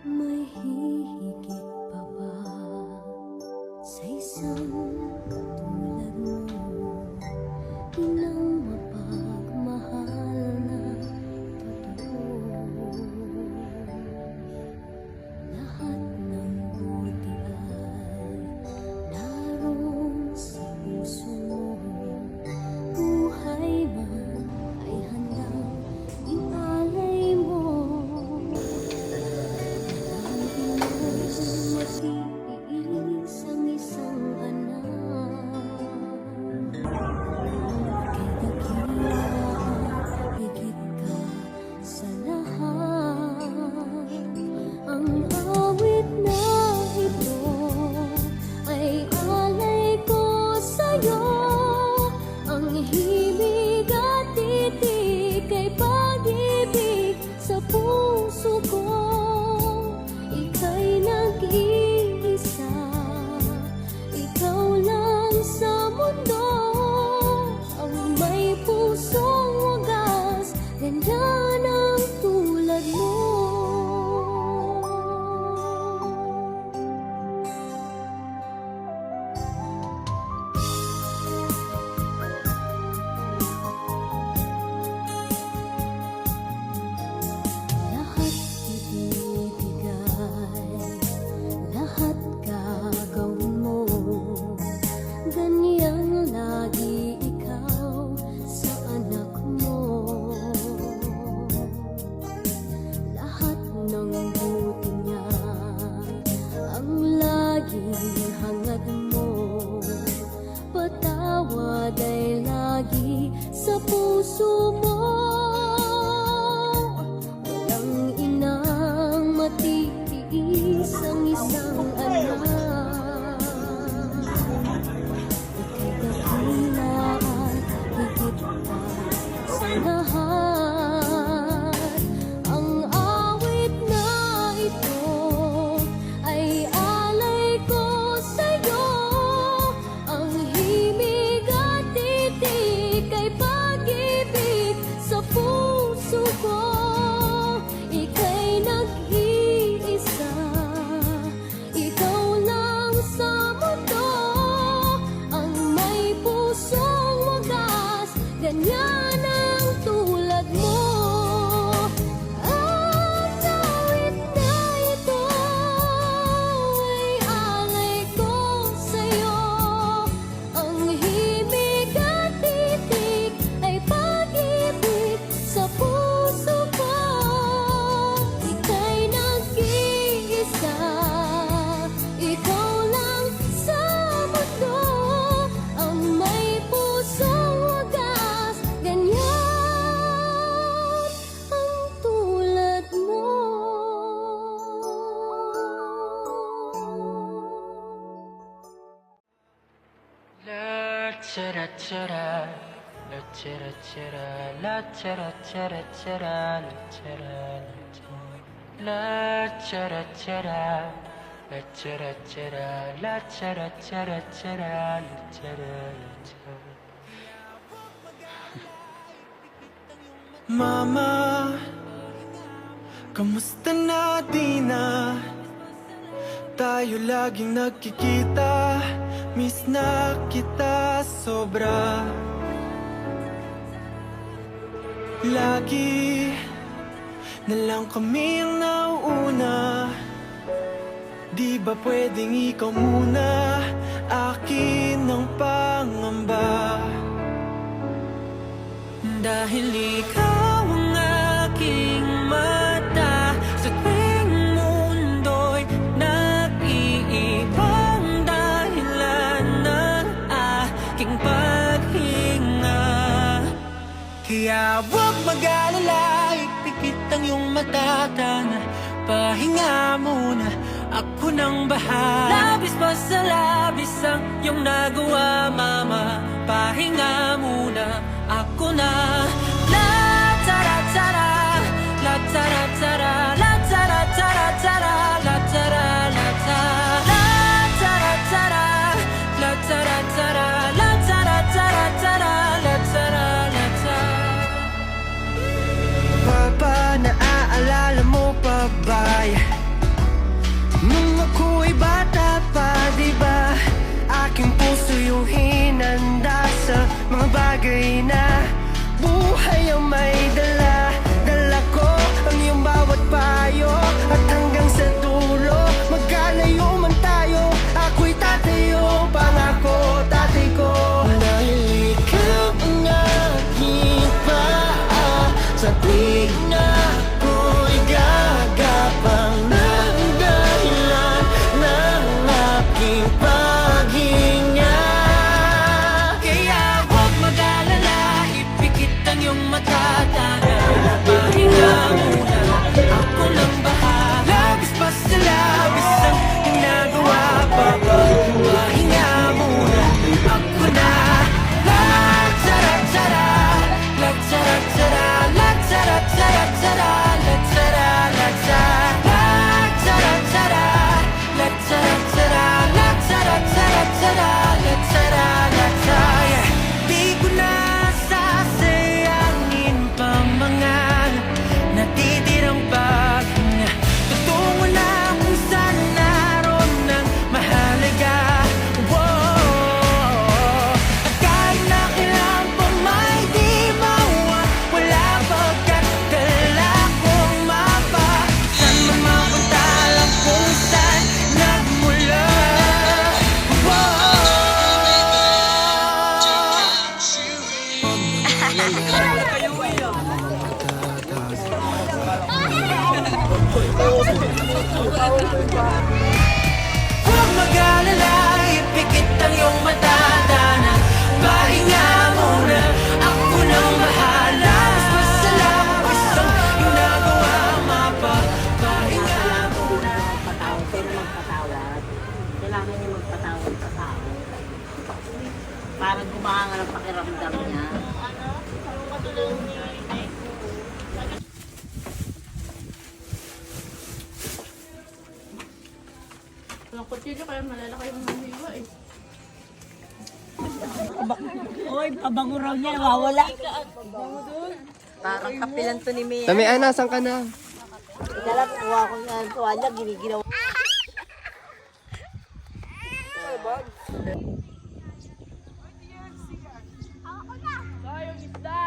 May hihigit pa ba sa isang katulad mo? Inang mapagmahal na totoo. Lahat ng buti ay naroon sa puso mo. Buhay man ay handang ialay mo. Matiis ang isang anak. Kay dakila higit ka sa lahat. Ang awit na ito ay alay ko sa'yo. Ang himig at titik ay pag-ibig sa puso ko. Ika'y nag-iisa, ikaw lang sa mundo. Ang may pusong wagas, ganyan ang tulad mo. Lahat ibibigay, lahat gagawin mo. Ganyan lagi ikaw sa anak mo. Lahat ng buti niya ang laging hangad mo. Patawad ay lagi sa puso mo. Walang inang matitiis ang isang anak. Ika'y dakila at higit pa sa lahat. Ang awit na ito ay alay ko sa'yo. Ang himig at titik ay pag-ibig sa puso ko. Ika'y nag-iisa, ikaw lang sa mundo. Ang may pusong wagas, ganyan ang tulad mo. Ang awit na ito ay alay ko sa'yo. Ang himig at titik ay pag-ibig sa puso ko. Ika'y nag-iisa, ikaw lang sa mundo. Ang may pusong wagas, ganyan ang tulad mo. La chara chara, la chara chara, la chara chara chara, la chara la chara chara, la chara chara, la chara chara chara, la chara. Mama, kamusta na di na? Tayo laging nagkikita, miss na kita sobra. Lagi na lang kami ang nauuna. Di ba pwedeng ikaw muna? Akin ang pangamba. Dahil ikaw ang aking mata sa tuwing mundo'y nag-iibang dahilan ng aking paghinga. Kaya huwag mag-alala, ipikit ang iyong mata, tana, pahinga muna, ako nang bahala. Labis pa sa labis ang iyong nagawa, mama, pahinga muna, ako na. La tara tara, la tara tara, la tara tara tara, la tara la tara, la tara tara, la tara tara, la tara tara tara, la tara la tara. Papa, naaalala mo pa ba Huwag mag-alala, ipikit ang iyong mata. Tana, pahinga muna, ako nang bahala. Mas masalabas ang iyong nagawa, pahinga muna. Magpatawad, pero magpatawad. Kailangan niya magpatawad sa tao. Parang gumahanga ng pakiramdam niya. Walang kutsilyo kaya malalaki yung hiwa eh. Uy, pabango raw niya, nawawala. Parang kapilan to ni Mia. Tami, ay, nasan ka na? Ikalap, kuha ko nga ang tuwalya, giniginaw. Sayang isda!